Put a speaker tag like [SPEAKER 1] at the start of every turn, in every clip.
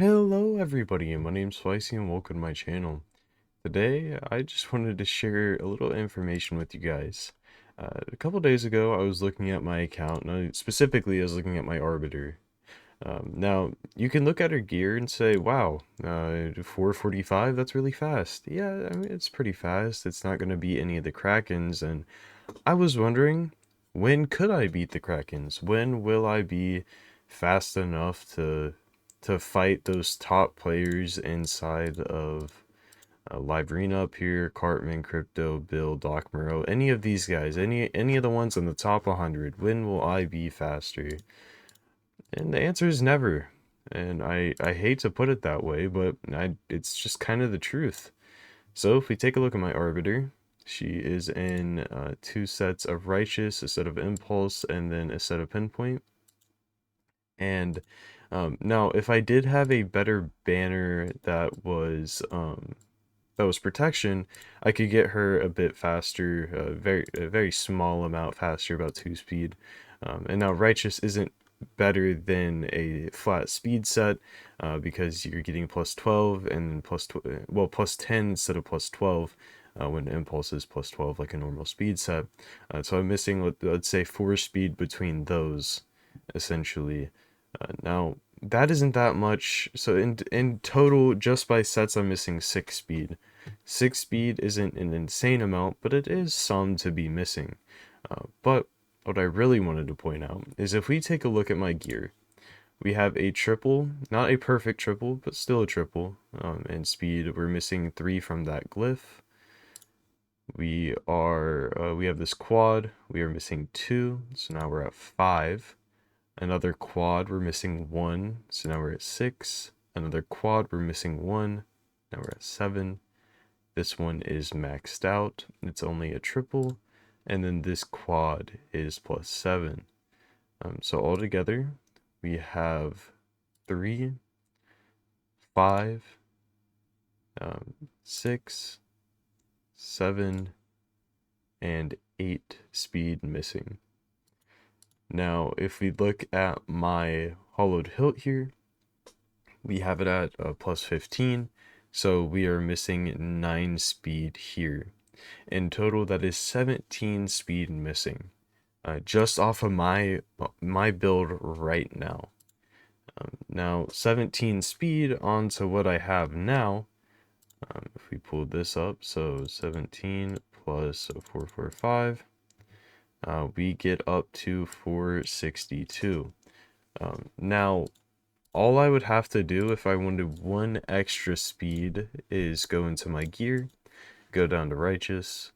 [SPEAKER 1] Hello everybody, my name's Spicy and welcome to my channel. Today, I just wanted to share a little information with you guys. A couple days ago, I was looking at my account, and specifically I was looking at my Arbiter. Now, you can look at her gear and say, wow, 445, that's really fast. Yeah, I mean, it's pretty fast. It's not going to beat any of the Krakens, and I was wondering, when could I beat the Krakens? When will I be fast enough to fight those top players inside of Live Arena up here, Cartman, Crypto, Bill, Doc Moreau, any of these guys, any of the ones in the top 100, when will I be faster? And the answer is never. And I hate to put it that way, but it's just kind of the truth. So if we take a look at my Arbiter, she is in two sets of Righteous, a set of Impulse, and then a set of Pinpoint. And now, if I did have a better banner that was protection, I could get her a bit faster, a very small amount faster, about 2 speed. And now Righteous isn't better than a flat speed set because you're getting plus 12 and plus 10 instead of plus 12 when Impulse is plus 12 like a normal speed set. So I'm missing, let's say, 4 speed between those, essentially. Now, that isn't that much. So in total, just by sets, I'm missing 6 speed. 6 speed isn't an insane amount, but it is some to be missing. But what I really wanted to point out is if we take a look at my gear, we have a triple, not a perfect triple, but still a triple. In speed, we're missing 3 from that glyph. We have this quad, we are missing 2, so now we're at 5. Another quad, we're missing 1, so now we're at 6. Another quad, we're missing 1, now we're at 7. This one is maxed out, it's only a triple, and then this quad is plus 7. So altogether, we have 3, 5, 6, 7, and 8 speed missing. Now, if we look at my hollowed hilt here, we have it at plus 15, so we are missing 9 speed here. In total, that is 17 speed missing, just off of my build right now. Now, 17 speed onto what I have now, if we pull this up, so 17 plus 445, we get up to 462. Now, all I would have to do if I wanted 1 extra speed is go into my gear, go down to Righteous,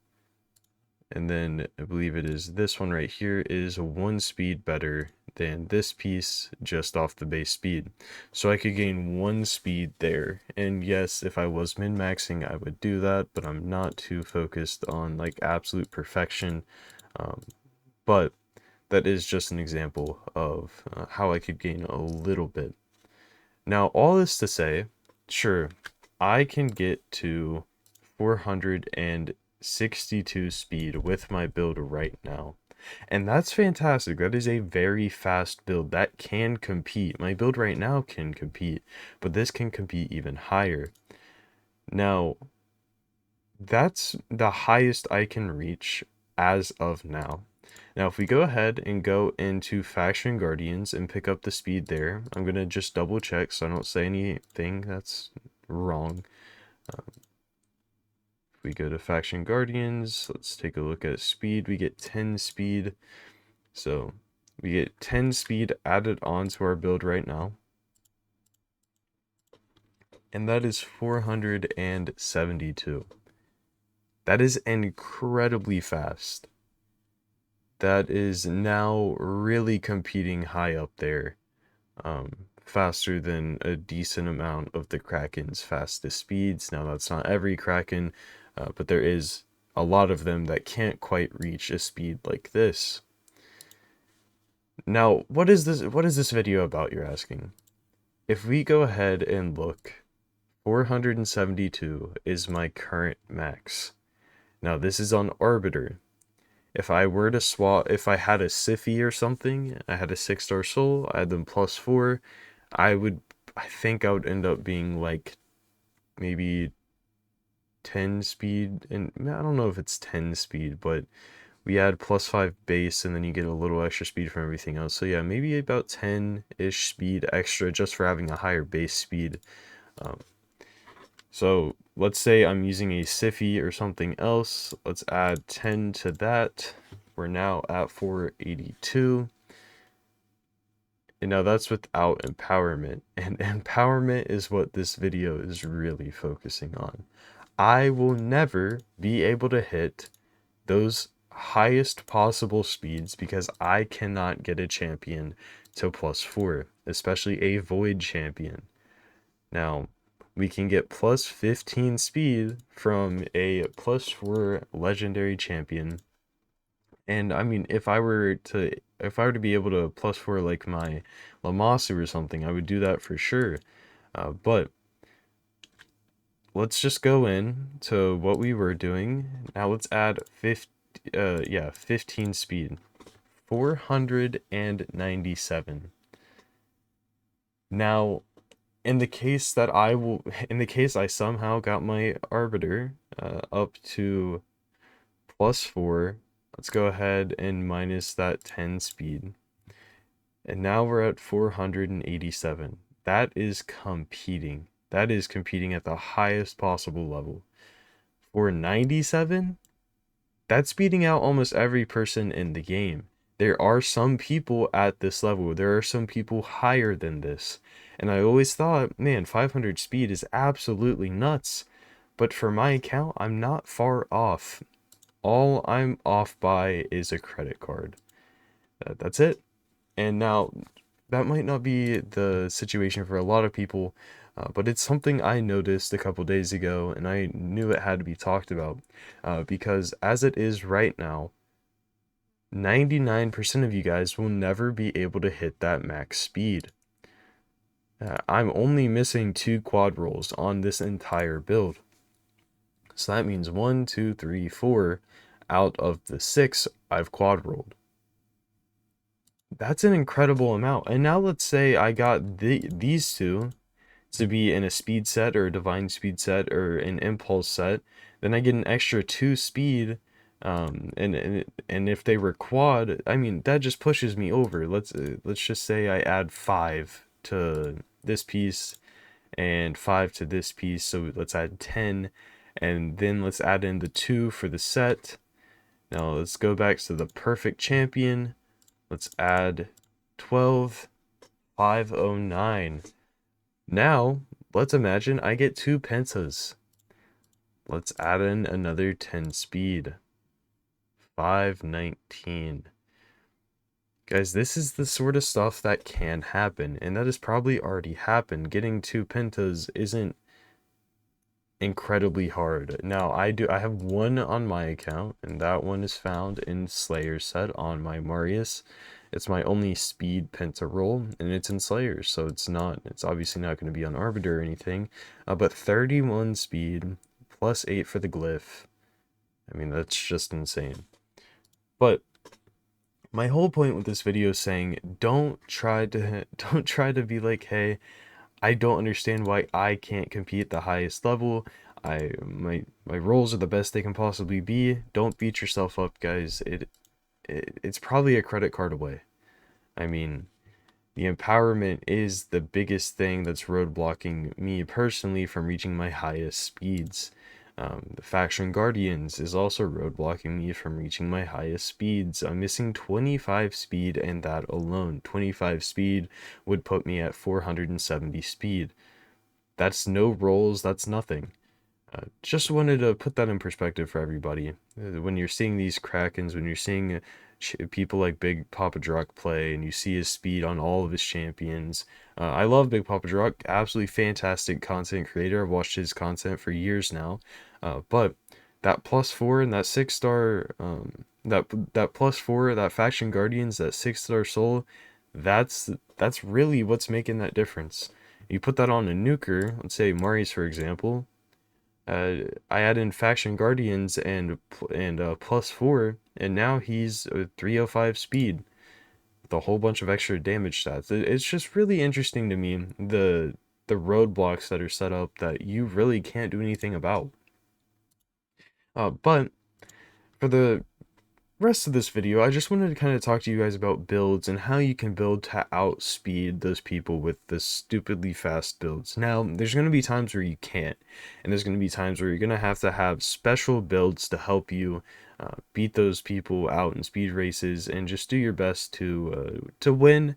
[SPEAKER 1] and then I believe it is this one right here is 1 speed better than this piece just off the base speed. So I could gain 1 speed there. And yes, if I was min-maxing, I would do that, but I'm not too focused on like absolute perfection. But that is just an example of how I could gain a little bit. Now, all this to say, sure, I can get to 462 speed with my build right now. And that's fantastic. That is a very fast build that can compete. My build right now can compete, but this can compete even higher. Now, that's the highest I can reach as of now. Now, if we go ahead and go into Faction Guardians and pick up the speed there, I'm going to just double check so I don't say anything that's wrong. If we go to Faction Guardians, let's take a look at speed. We get 10 speed. So we get 10 speed added onto our build right now. And that is 472. That is incredibly fast. That is now really competing high up there, faster than a decent amount of the Kraken's fastest speeds. Now, that's not every Kraken, but there is a lot of them that can't quite reach a speed like this. Now, what is this video about, you're asking? If we go ahead and look, 472 is my current max. Now, this is on Arbiter. If I were to swap, if I had a Siffy or something, I had a 6-star soul, I had them plus 4, I would I think I would end up being like maybe 10 speed, and I don't know if it's 10 speed, but we add +5 base and then you get a little extra speed from everything else. So yeah, maybe about 10-ish speed extra just for having a higher base speed. Um, so let's say I'm using a Siffy or something else. Let's add 10 to that. We're now at 482. And now that's without empowerment. And empowerment is what this video is really focusing on. I will never be able to hit those highest possible speeds because I cannot get a champion to +4, especially a void champion. Now, we can get +15 speed from a +4 legendary champion. And I mean, if I were to be able to +4 like my Lamasu or something, I would do that for sure. But let's just go in to what we were doing. Now let's add 15 speed. 497. Now, in the case that in the case I somehow got my Arbiter up to +4, let's go ahead and minus that 10 speed. And now we're at 487. That is competing. That is competing at the highest possible level. 497? That's beating out almost every person in the game. There are some people at this level. There are some people higher than this. And I always thought, man, 500 speed is absolutely nuts. But for my account, I'm not far off. All I'm off by is a credit card. That's it. And now, that might not be the situation for a lot of people, but it's something I noticed a couple days ago, and I knew it had to be talked about, because as it is right now, 99% of you guys will never be able to hit that max speed. I'm only missing 2 quad rolls on this entire build. So that means 1, 2, 3, 4 out of the 6 I've quad rolled. That's an incredible amount. And now let's say I got these two to be in a speed set or a divine speed set or an impulse set, then I get an extra 2 speed. And if they were quad, I mean that just pushes me over. Let's just say I add 5 to this piece and 5 to this piece, so let's add 10, and then let's add in the 2 for the set. Now let's go back to the perfect champion. Let's add 12, 509. Now, let's imagine I get 2 pentas. Let's add in another 10 speed. 519. Guys, this is the sort of stuff that can happen, and that has probably already happened. Getting 2 pentas isn't incredibly hard. Now, I have one on my account, and that one is found in Slayer set on my Marius. It's my only speed penta roll, and it's in Slayer, so it's obviously not going to be on Arbiter or anything. But 31 speed, +8 for the glyph. I mean, that's just insane. But my whole point with this video is saying, don't try to be like, hey, I don't understand why I can't compete at the highest level. My rolls are the best they can possibly be. Don't beat yourself up, guys. It's probably a credit card away. I mean, the empowerment is the biggest thing that's roadblocking me personally from reaching my highest speeds. The faction guardians is also roadblocking me from reaching my highest speeds. I'm missing 25 speed, and that alone, 25 speed would put me at 470 speed. That's no rolls, that's nothing. Just wanted to put that in perspective for everybody. When you're seeing these Krakens, when you're seeing people like Big Papa Druck play, and you see his speed on all of his champions. I love Big Papa Druck, absolutely fantastic content creator. I've watched his content for years now. But that +4 and that 6-star, that +4, that faction guardians, that 6-star soul, that's really what's making that difference. You put that on a nuker, let's say Marius for example. I add in faction guardians and +4, and now he's a 305 speed with a whole bunch of extra damage stats. It's just really interesting to me, the roadblocks that are set up that you really can't do anything about. But for the rest of this video, I just wanted to kind of talk to you guys about builds and how you can build to outspeed those people with the stupidly fast builds. Now, there's going to be times where you can't, and there's going to be times where you're going to have special builds to help you beat those people out in speed races and just do your best to win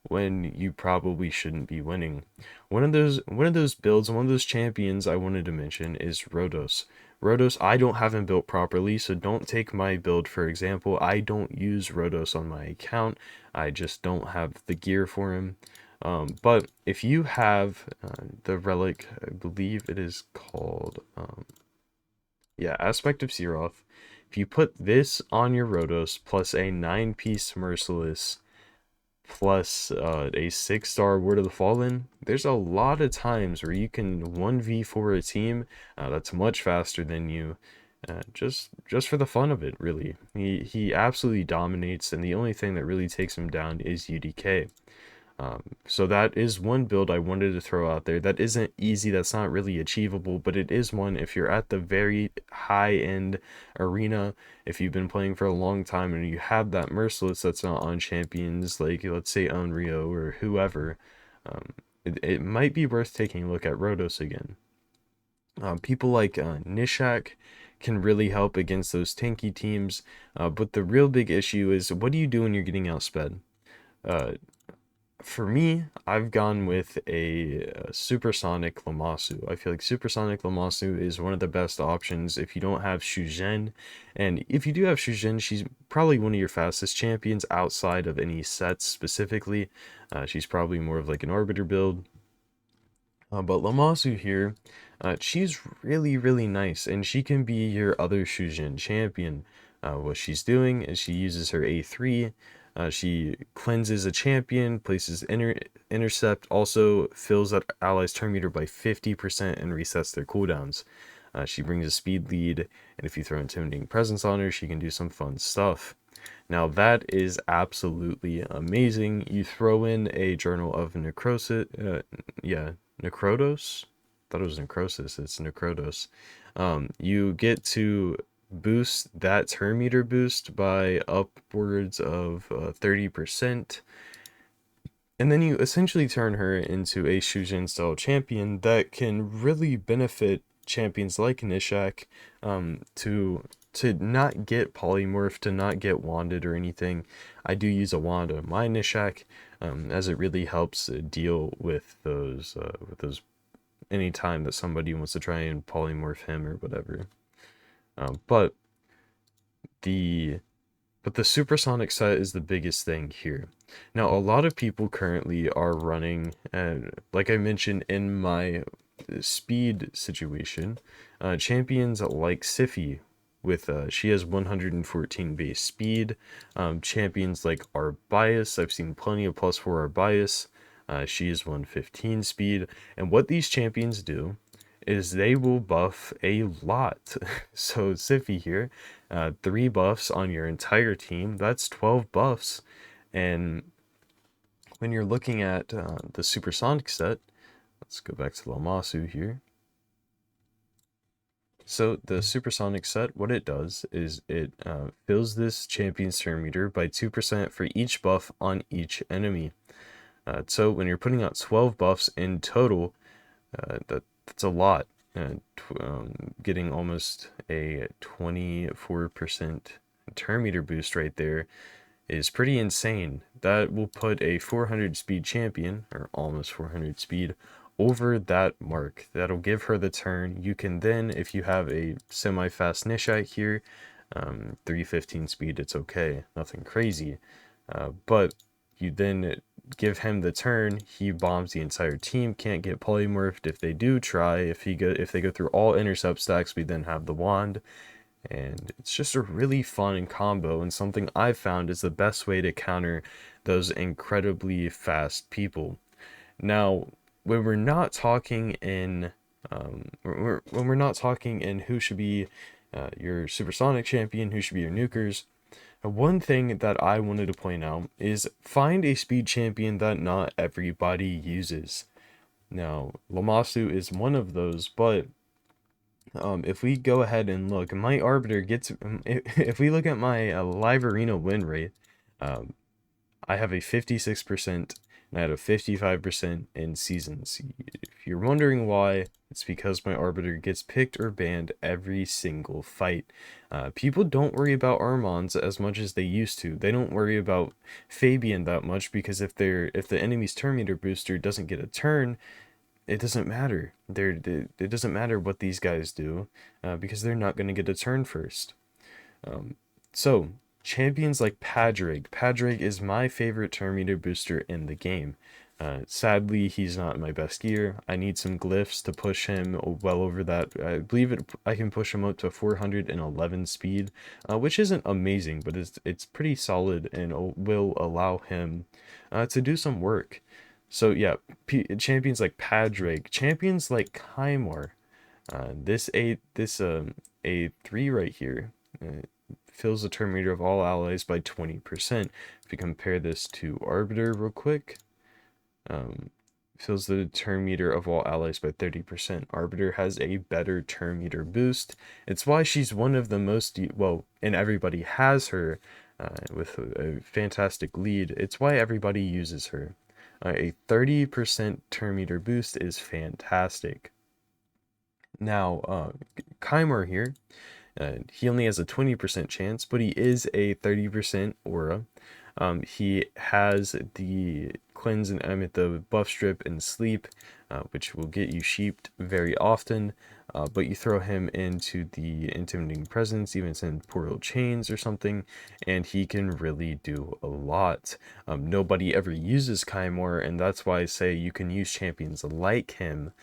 [SPEAKER 1] when you probably shouldn't be winning. One of those builds, one of those champions I wanted to mention is Rhodos. Rhodos, I don't have him built properly, so don't take my build for example. I don't use Rhodos on my account. I just don't have the gear for him. But if you have the relic, I believe it is called, yeah, Aspect of Seroth. If you put this on your Rhodos plus a 9-piece Merciless plus a 6-star Word of the Fallen, there's a lot of times where you can 1v4 a team that's much faster than you, just for the fun of it, really. He absolutely dominates, and the only thing that really takes him down is UDK. So that is one build I wanted to throw out there. That isn't easy, that's not really achievable, but it is one if you're at the very high-end arena, if you've been playing for a long time and you have that Merciless that's not on champions, like let's say Onryo or whoever, it might be worth taking a look at Rhodos again. People like Nishak can really help against those tanky teams, but the real big issue is, what do you do when you're getting outsped? For me, I've gone with a Supersonic Lammasu. I feel like Supersonic Lammasu is one of the best options if you don't have Shuzhen. And if you do have Shuzhen, she's probably one of your fastest champions outside of any sets specifically. She's probably more of like an Arbiter build. But Lammasu here, she's really, really nice, and she can be your other Shuzhen champion. What she's doing is she uses her A3, she cleanses a champion, places intercept, also fills that ally's turn meter by 50% and resets their cooldowns. She brings a speed lead, and if you throw Intimidating Presence on her, she can do some fun stuff. Now that is absolutely amazing. You throw in a Journal of Necrosis, Necrodos? Thought it was Necrosis, it's Necrodos. You get to boost that turn meter boost by upwards of 30%. And then you essentially turn her into a Shujin style champion that can really benefit champions like Nishak to not get polymorphed, to not get wanded or anything. I do use a wand on my Nishak, as it really helps deal with those anytime that somebody wants to try and polymorph him or whatever. But the Supersonic set is the biggest thing here. Now, a lot of people currently are running, like I mentioned in my speed situation, champions like Sify with, she has 114 base speed. Champions like Arbias, I've seen plenty of +4 Arbias. She is 115 speed. And what these champions do is they will buff a lot. So Sify here, 3 buffs on your entire team, that's 12 buffs. And when you're looking at the Supersonic set, let's go back to Lammasu here. So the Supersonic set, what it does is it fills this champion's turn meter by 2% for each buff on each enemy. So when you're putting out 12 buffs in total, that's a lot. Getting almost a 24% turn meter boost right there is pretty insane. That will put a 400 speed champion, or almost 400 speed, over that mark. That'll give her the turn. You can then, if you have a semi-fast Nishite here, 315 speed, it's okay, nothing crazy. But you then give him the turn, he bombs the entire team, can't get polymorphed. If they do try, if they go through all intercept stacks, we then have the wand. And it's just a really fun combo, and something I've found is the best way to counter those incredibly fast people. Now, when we're not talking in when we're not talking in who should be your Supersonic champion, who should be your nukers, one thing that I wanted to point out is find a speed champion that not everybody uses. Now, Lamasu is one of those, but if we go ahead and look, my Arbiter gets, if we look at my live arena win rate, um, I have a 56% and I had a 55% in seasons. If you're wondering why, it's because my Arbiter gets picked or banned every single fight. People don't worry about Armands as much as they used to. They don't worry about Fabian that much because if the enemy's turn meter booster doesn't get a turn, it doesn't matter. It doesn't matter what these guys do because they're not going to get a turn first. So, champions like Padraig. Padraig is my favorite turn meter booster in the game. Sadly, he's not in my best gear. I need some glyphs to push him well over that. I believe I can push him up to 411 speed, which isn't amazing, but it's pretty solid and will allow him to do some work. So yeah, champions like Padraig, champions like Kymar. This A3 right here. Fills the turn meter of all allies by 20%. If we compare this to Arbiter real quick, fills the turn meter of all allies by 30%. Arbiter has a better turn meter boost. It's why she's one of the most, well, and everybody has her with a fantastic lead. It's why everybody uses her. A 30% turn meter boost is fantastic. Now, Kymar here, he only has a 20% chance, but he is a 30% aura. He has the cleanse and the buff strip and sleep, which will get you sheeped very often. But you throw him into the intimidating presence, even send portal chains or something, and he can really do a lot. Nobody ever uses Kymar, and that's why I say you can use champions like him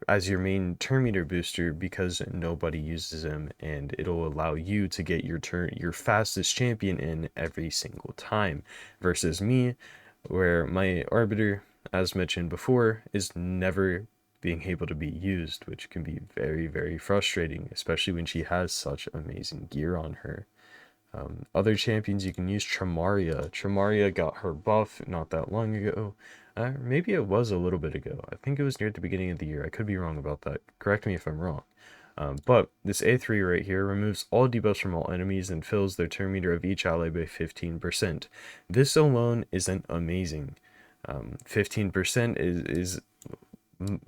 [SPEAKER 1] as your main turn meter booster because nobody uses him, and it'll allow you to get your fastest champion in every single time versus me, where my Arbiter, as mentioned before, is never being able to be used, which can be very, very frustrating, especially when she has such amazing gear on her. Other champions you can use, Tramaria. Tramaria got her buff not that long ago. Maybe it was a little bit ago. I think it was near the beginning of the year. I could be wrong about that. Correct me if I'm wrong. But this A3 right here removes all debuffs from all enemies and fills their turn meter of each ally by 15%. This alone isn't amazing. 15% is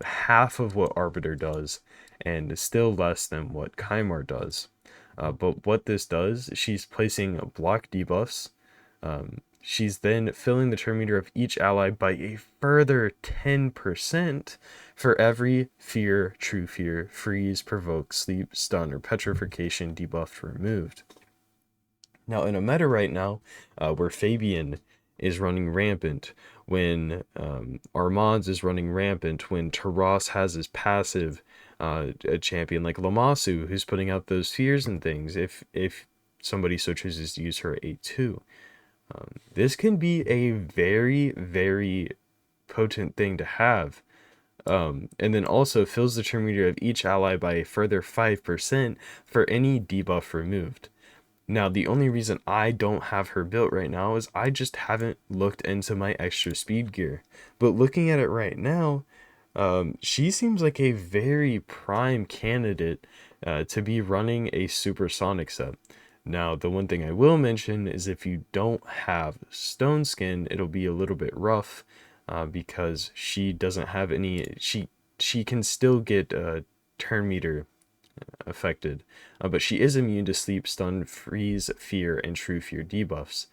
[SPEAKER 1] half of what Arbiter does and still less than what Kymar does. But what this does, she's placing block debuffs. She's then filling the turn meter of each ally by a further 10% for every fear, true fear, freeze, provoke, sleep, stun, or petrification debuff removed. Now, in a meta right now, where Fabian is running rampant, when Armands is running rampant, when Taras has his passive, a champion like Lamasu, who's putting out those fears and things, if somebody so chooses to use her A2. This can be a very, very potent thing to have. And then also fills the turn meter of each ally by a further 5% for any debuff removed. Now, the only reason I don't have her built right now is I just haven't looked into my extra speed gear. But looking at it right now, she seems like a very prime candidate to be running a Supersonic set. Now, the one thing I will mention is if you don't have Stone Skin, it'll be a little bit rough because she doesn't have any. She can still get turn meter affected, but she is immune to sleep, stun, freeze, fear, and true fear debuffs.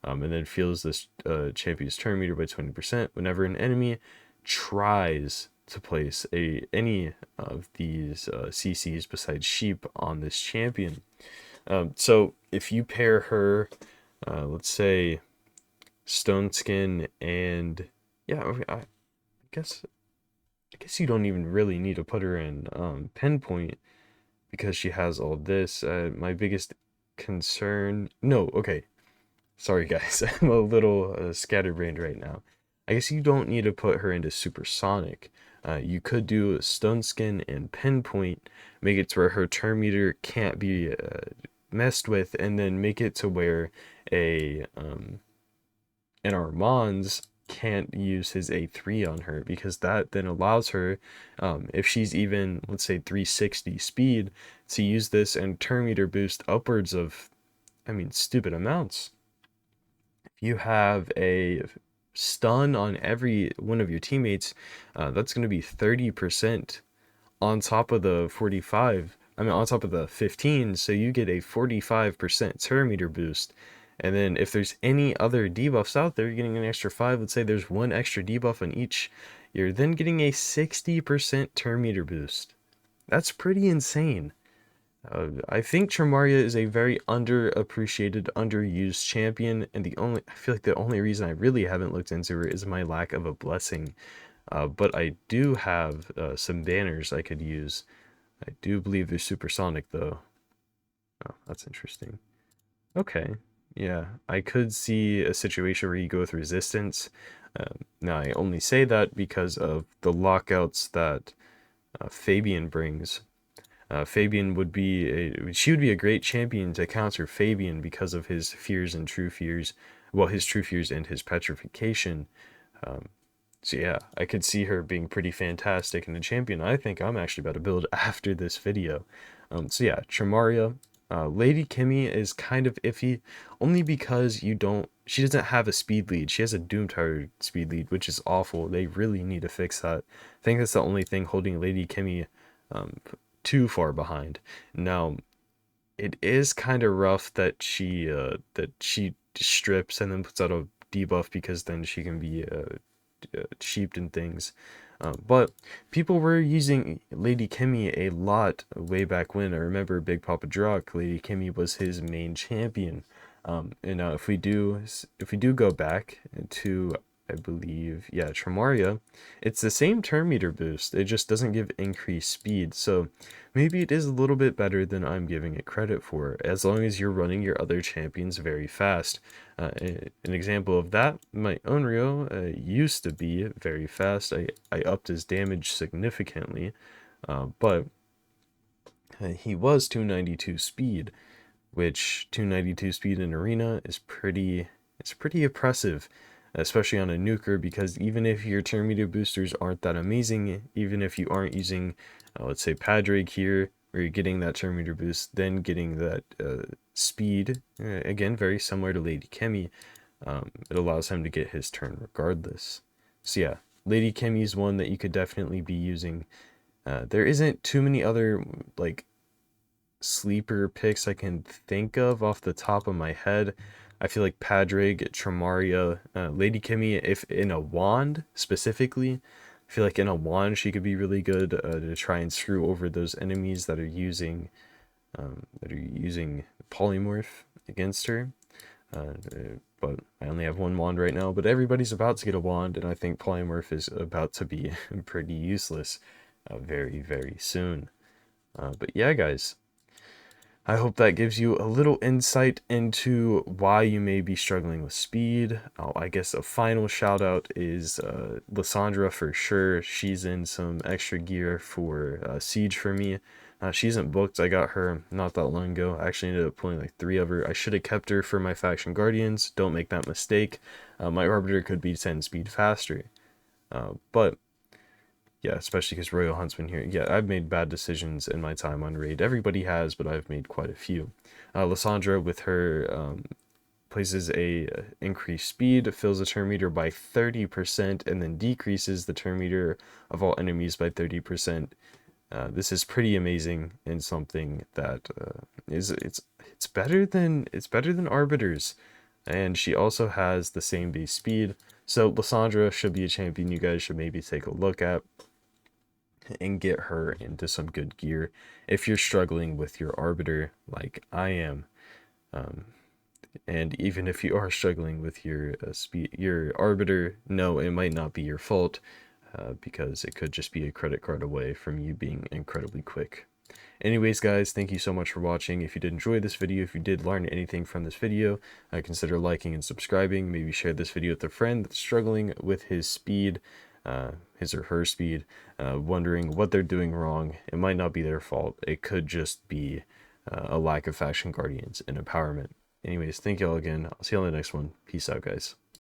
[SPEAKER 1] And then feels this champion's turn meter by 20% whenever an enemy tries to place any of these CCs besides sheep on this champion. So if you pair her, let's say Stone Skin and yeah, I guess you don't even really need to put her in Pinpoint because she has all this. My biggest concern, no, okay, sorry guys, I'm a little scatterbrained right now. I guess you don't need to put her into Supersonic. You could do Stone Skin and Pinpoint, make it to where her turn meter can't be messed with, and then make it to where an Armand's can't use his A3 on her, because that then allows her, if she's even, let's say, 360 speed, to use this and turn meter boost upwards of, I mean, stupid amounts. If you have a stun on every one of your teammates, that's going to be 30% on top of the 45. I mean, on top of the 15, so you get a 45% turn meter boost. And then if there's any other debuffs out there, you're getting an extra 5. Let's say there's one extra debuff on each. You're then getting a 60% turn meter boost. That's pretty insane. I think Tramaria is a very underappreciated, underused champion, and I feel like the only reason I really haven't looked into her is my lack of a blessing. But I do have some banners I could use. I do believe they're supersonic, though. Oh, that's interesting. Okay, yeah, I could see a situation where you go with resistance. Now, I only say that because of the lockouts that Fabian brings. Fabian she would be a great champion to counter Fabian because of his fears and true fears. Well, his true fears and his petrification. Um, so yeah, I could see her being pretty fantastic and a champion I think I'm actually about to build after this video. So yeah, Tramaria. Lady Kimmy is kind of iffy, only because she doesn't have a speed lead. She has a Doom Tower speed lead, which is awful. They really need to fix that. I think that's the only thing holding Lady Kimmy um, too far behind. Now, it is kind of rough that she strips and then puts out a debuff, because then she can be sheeped and things. But people were using Lady Kimmy a lot way back when. I remember Big Papa Drock, Lady Kimmy was his main champion. And now if we do go back to, I believe, yeah, Tramaria, it's the same turn meter boost. It just doesn't give increased speed. So maybe it is a little bit better than I'm giving it credit for, as long as you're running your other champions very fast. An example of that, my Onryo used to be very fast. I upped his damage significantly, but he was 292 speed, which 292 speed in arena is pretty oppressive, especially on a nuker, because even if your turn meter boosters aren't that amazing, even if you aren't using, let's say, Padraig here, where you're getting that turn meter boost, then getting that speed, again, very similar to Lady Kimmy, it allows him to get his turn regardless. So yeah, Lady Kimmy's one that you could definitely be using. There isn't too many other, like, sleeper picks I can think of off the top of my head. I feel like Padraig, Tramaria, Lady Kimmy, if in a wand specifically, I feel like in a wand she could be really good to try and screw over those enemies that are using polymorph against her. But I only have one wand right now, but everybody's about to get a wand, and I think polymorph is about to be pretty useless very, very soon. But yeah, guys, I hope that gives you a little insight into why you may be struggling with speed. I guess a final shout out is Lysandra for sure. She's in some extra gear for Siege for me. She isn't booked. I got her not that long ago. I actually ended up pulling like 3 of her. I should have kept her for my Faction Guardians. Don't make that mistake. My Arbiter could be 10 speed faster. But yeah, especially because Royal Huntsman here. Yeah, I've made bad decisions in my time on Raid. Everybody has, but I've made quite a few. Lysandra, with her, places a increased speed, fills the turn meter by 30%, and then decreases the turn meter of all enemies by 30%. This is pretty amazing, and something that it's better than Arbiters. And she also has the same base speed. So Lysandra should be a champion you guys should maybe take a look at and get her into some good gear if you're struggling with your Arbiter like I am. And even if you are struggling with your your Arbiter, no, it might not be your fault, because it could just be a credit card away from you being incredibly quick. Anyways, guys, thank you so much for watching. If you did enjoy this video, if you did learn anything from this video, consider liking and subscribing. Maybe share this video with a friend that's struggling with his speed, his or her speed, wondering what they're doing wrong. It might not be their fault. It could just be a lack of Faction Guardians and empowerment. Anyways, thank you all again. I'll see you on the next one. Peace out, guys.